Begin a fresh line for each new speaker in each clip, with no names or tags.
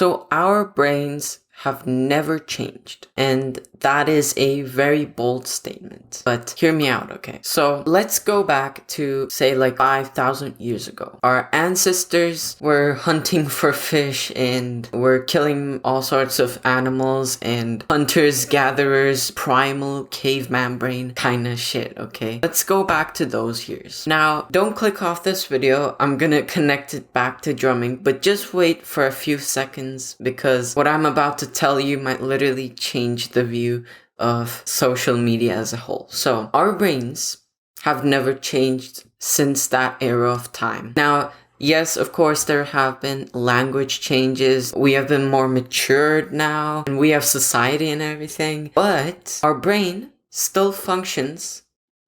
So our brains have never changed, and that is a very bold statement. But hear me out, okay? So let's go back to, say, like 5,000 years ago. Our ancestors were hunting for fish and were killing all sorts of animals and hunters, gatherers, primal caveman brain kind of shit, okay? Let's go back to those years. Now, don't click off this video. I'm gonna connect it back to drumming, but just wait for a few seconds because what I'm about to tell you might literally change the view of social media as a whole. So our brains have never changed since that era of time. Now, yes, of course, there have been language changes. We have been more matured now, and we have society and everything. But our brain still functions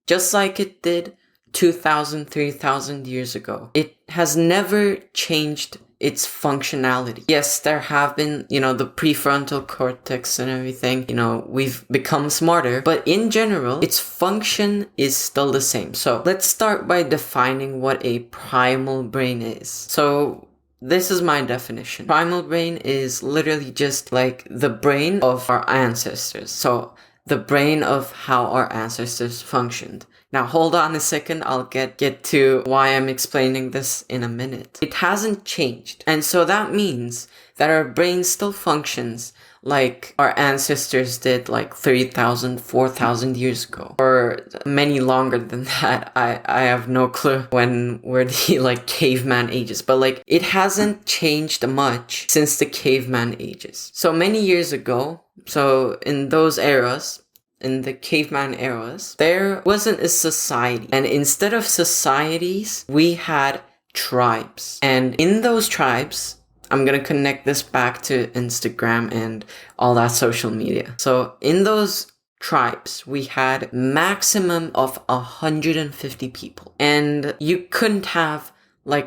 just like it did 2,000, 3,000 years ago. It has never changed its functionality. Yes, there have been, the prefrontal cortex and everything, we've become smarter, but in general, its function is still the same. So let's start by defining what a primal brain is. So this is my definition. Primal brain is literally just like the brain of our ancestors. So the brain of how our ancestors functioned. Now hold on a second, I'll get to why I'm explaining this in a minute. It hasn't changed. And so that means that our brain still functions like our ancestors did like 3,000, 4,000 years ago. Or many longer than that. I have no clue when were the like caveman ages. But it hasn't changed much since the caveman ages. So many years ago, so in those eras, in the caveman eras, there wasn't a society. And instead of societies, we had tribes. And in those tribes, I'm gonna connect this back to Instagram and all that social media. So in those tribes, we had maximum of 150 people. And you couldn't have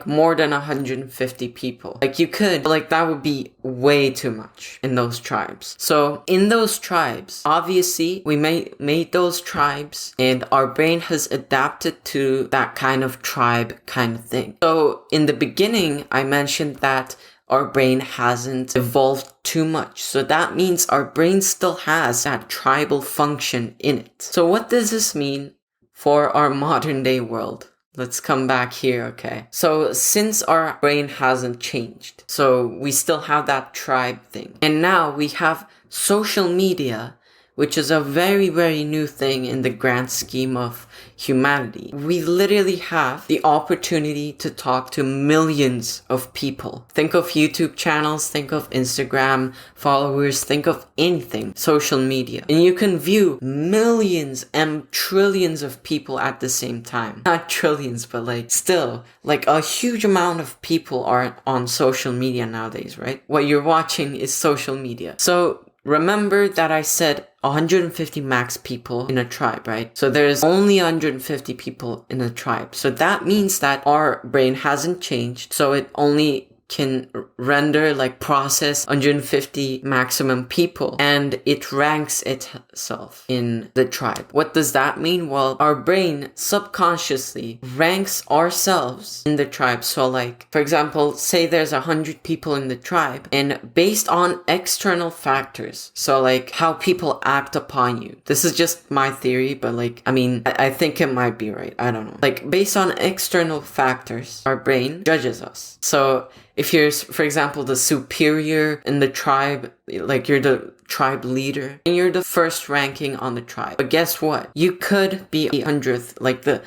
more than 150 people. You could, but that would be way too much in those tribes. So in those tribes, obviously we made those tribes and our brain has adapted to that kind of tribe kind of thing. So in the beginning, I mentioned that our brain hasn't evolved too much. So that means our brain still has that tribal function in it. So what does this mean for our modern day world? Let's come back here, okay? So since our brain hasn't changed, so we still have that tribe thing. And now we have social media, which is a very, very new thing in the grand scheme of humanity. We literally have the opportunity to talk to millions of people. Think of YouTube channels, think of Instagram followers, think of anything, social media. And you can view millions and trillions of people at the same time. Not trillions, but still, a huge amount of people are on social media nowadays, right? What you're watching is social media. So remember that I said 150 max people in a tribe, right? So there's only 150 people in a tribe. So that means that our brain hasn't changed. So it only can render, process 150 maximum people, and it ranks itself in the tribe. What does that mean? Well, our brain subconsciously ranks ourselves in the tribe. So for example, say there's 100 people in the tribe, and based on external factors, so how people act upon you. This is just my theory, but I think it might be right. I don't know. Based on external factors, our brain judges us. So if you're, for example, the superior in the tribe, you're the tribe leader, and you're the first ranking on the tribe. But guess what? You could be 100th, the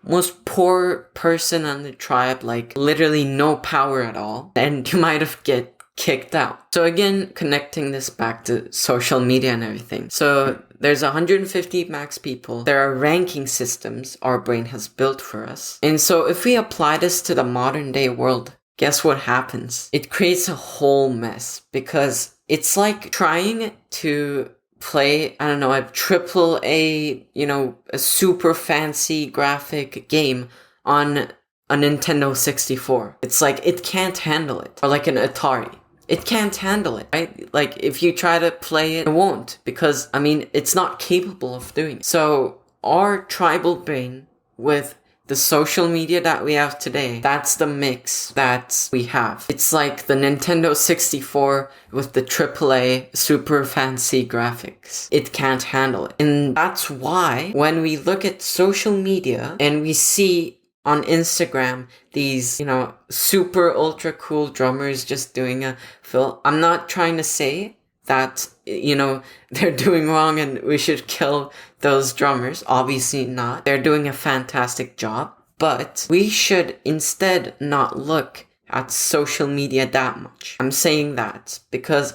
most poor person on the tribe, literally no power at all, and you might have get kicked out. So again, connecting this back to social media and everything. So there's 150 max people. There are ranking systems our brain has built for us. And so if we apply this to the modern day world, guess what happens? It creates a whole mess because it's like trying to play, I don't know, a triple A, a super fancy graphic game on a Nintendo 64. It's it can't handle it. Or an Atari. It can't handle it, right? If you try to play it, it won't because, it's not capable of doing it. So our tribal brain with the social media that we have today, that's the mix that we have. It's like the Nintendo 64 with the AAA super fancy graphics. It can't handle it. And that's why when we look at social media and we see on Instagram these, super ultra cool drummers just doing a fill, I'm not trying to say that, they're doing wrong and we should kill those drummers. Obviously not. They're doing a fantastic job. But we should instead not look at social media that much. I'm saying that because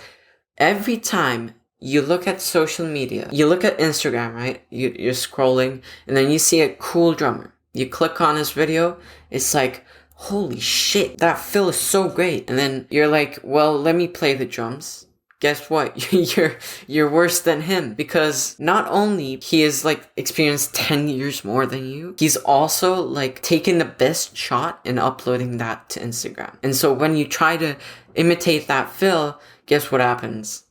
every time you look at social media, you look at Instagram, right? You're scrolling and then you see a cool drummer. You click on his video, it's like, holy shit, that fill is so great. And then you're like, well, let me play the drums. Guess what? You're worse than him, because not only he has like experienced 10 years more than you, he's also like taking the best shot and uploading that to Instagram. And so when you try to imitate that fill, guess what happens?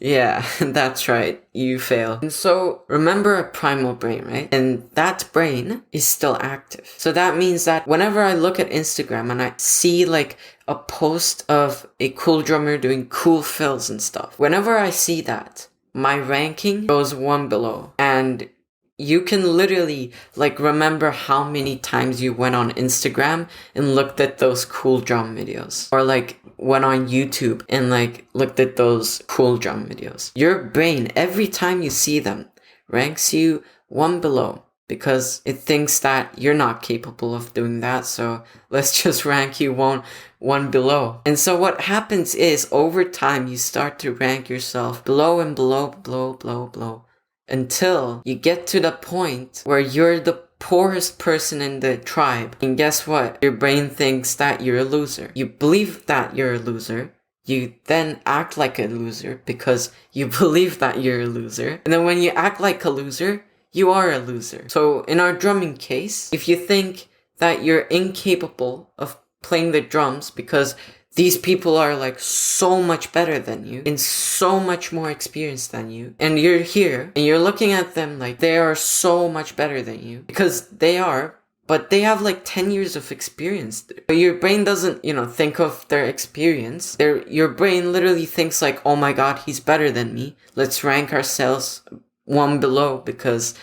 Yeah, that's right. You fail. And so remember a primal brain, right? And that brain is still active. So that means that whenever I look at Instagram and I see like a post of a cool drummer doing cool fills and stuff, whenever I see that, my ranking goes one below. And you can literally like remember how many times you went on Instagram and looked at those cool drum videos, or like went on YouTube and like looked at those cool drum videos. Your brain, every time you see them, ranks you one below because it thinks that you're not capable of doing that. So let's just rank you one below. And so what happens is over time you start to rank yourself below and below until you get to the point where you're the poorest person in the tribe. And guess what? Your brain thinks that you're a loser. You believe that you're a loser. You then act like a loser because you believe that you're a loser. And then when you act like a loser, you are a loser. So in our drumming case, if you think that you're incapable of playing the drums because these people are like so much better than you and so much more experienced than you, and you're here and you're looking at them like they are so much better than you, because they are, but they have like 10 years of experience. But your brain doesn't, think of their experience. Your brain literally thinks like, oh my god, he's better than me. Let's rank ourselves one below because,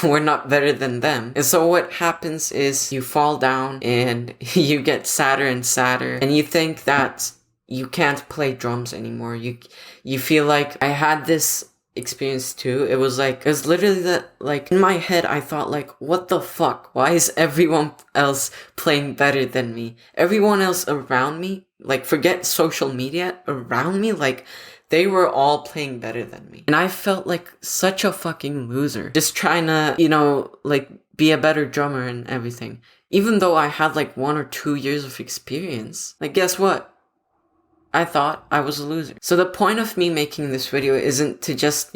we're not better than them. And so what happens is you fall down and you get sadder and sadder, and you think that you can't play drums anymore. You feel like, I had this experience too. It was literally that, like, in my head I thought like, what the fuck? Why is everyone else playing better than me? Everyone else around me, like, forget social media, around me, like, they were all playing better than me. And I felt like such a fucking loser. Just trying to, be a better drummer and everything. Even though I had like 1 or 2 years of experience. Like, guess what? I thought I was a loser. So the point of me making this video isn't to just,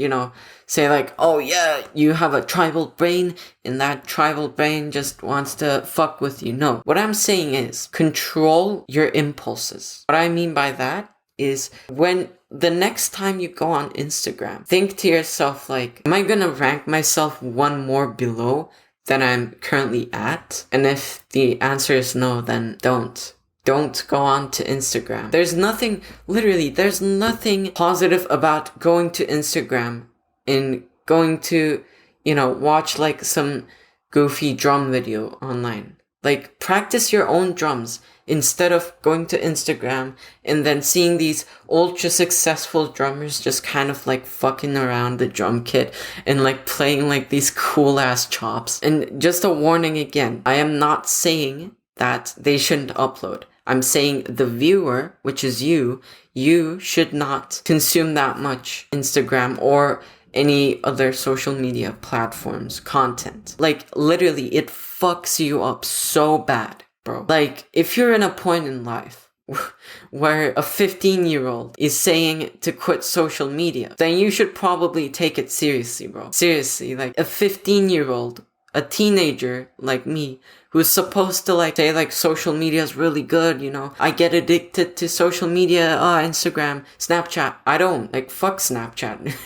say like, oh yeah, you have a tribal brain and that tribal brain just wants to fuck with you. No. What I'm saying is control your impulses. What I mean by that is when the next time you go on Instagram, think to yourself like, am I gonna rank myself one more below than I'm currently at? And if the answer is no, then don't go on to Instagram. There's nothing positive about going to Instagram and going to, watch like some goofy drum video online. Like, practice your own drums instead of going to Instagram and then seeing these ultra successful drummers just kind of like fucking around the drum kit and like playing like these cool ass chops. And just a warning again, I am not saying that they shouldn't upload. I'm saying the viewer, which is you should not consume that much Instagram or any other social media platforms content. Like, literally, it fucks you up so bad, bro. Like, if you're in a point in life where a 15-year-old is saying to quit social media, then you should probably take it seriously, bro. Seriously, like, a 15-year-old, a teenager like me, who's supposed to like say like social media is really good, I get addicted to social media, Instagram, Snapchat. I don't, like, fuck Snapchat.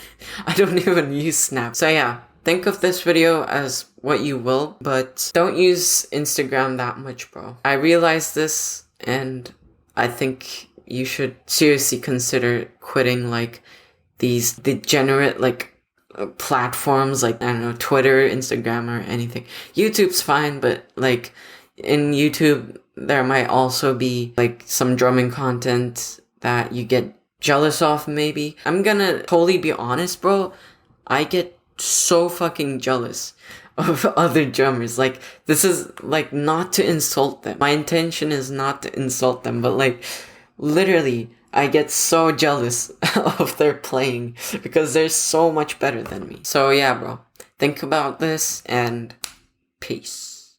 I don't even use Snap. So yeah, think of this video as what you will, but don't use Instagram that much, bro. I realized this, and I think you should seriously consider quitting like these degenerate like platforms like, I don't know, Twitter, Instagram, or anything. YouTube's fine, but like in YouTube there might also be like some drumming content that you get jealous of. Maybe I'm gonna totally be honest, bro. I get so fucking jealous of other drummers. Like, this is like not to insult them. My intention is not to insult them, but like literally I get so jealous of their playing because they're so much better than me. So yeah, bro. Think about this and peace.